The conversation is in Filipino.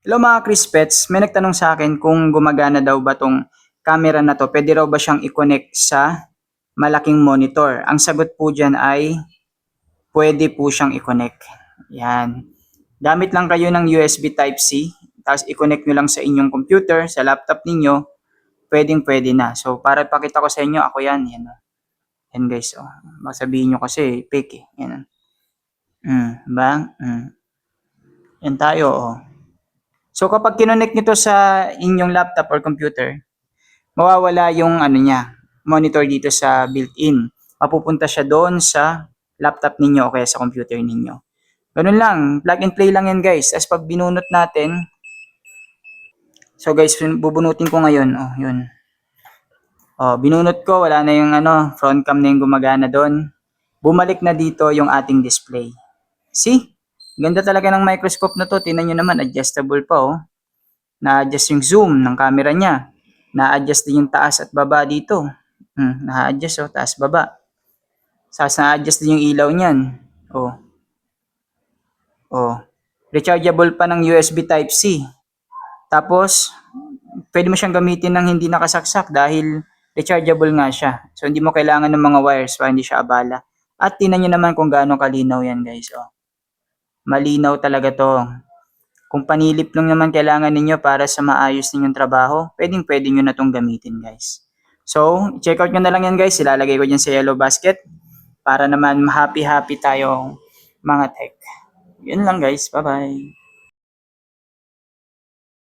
Hello mga Crispets, may nagtanong sa akin kung gumagana daw ba tong camera na to. Pwede raw ba siyang i-connect sa malaking monitor? Ang sagot po dyan ay pwede po siyang i-connect. Yan. Gamit lang kayo ng USB Type-C, tapos i-connect nyo lang sa inyong computer, sa laptop ninyo, pwedeng pwede na. So para ipakita ko sa inyo, ako yan. Yan, yan guys. Oh. Masabihin nyo kasi fake eh. Yan. Bang? Yan tayo. Oh. So kapag kinonect nyo to sa inyong laptop or computer, mawawala yung ano niya, monitor dito sa built-in. Mapupunta siya doon sa laptop ninyo o kaya sa computer ninyo. Ganun lang, plug and play lang yan guys. As pag binunot natin, so guys, bubunutin ko ngayon. Oh, yun. Oh, binunot ko, wala na yung ano, front cam na yung gumagana doon. Bumalik na dito yung ating display. See? Ganda talaga ng microscope na to. Tingnan nyo naman, adjustable pa oh. Na-adjust yung zoom ng camera niya. Na-adjust din yung taas at baba dito. Na-adjust oh, taas baba. Sas na-adjust din yung ilaw niyan. Oh. Oh. Rechargeable pa ng USB Type-C. Tapos, pwede mo siyang gamitin ng hindi nakasaksak dahil rechargeable nga siya. So, hindi mo kailangan ng mga wires para hindi siya abala. At tingnan nyo naman kung gaano kalinaw yan guys. Oh. Malinaw talaga to. Kung panilip lang naman kailangan ninyo para sa maayos ninyong trabaho, pwedeng nyo na itong gamitin guys. So, check out nyo na lang yan guys. Ilalagay ko dyan sa yellow basket para naman happy-happy tayo mga tech. Yun lang guys. Bye-bye.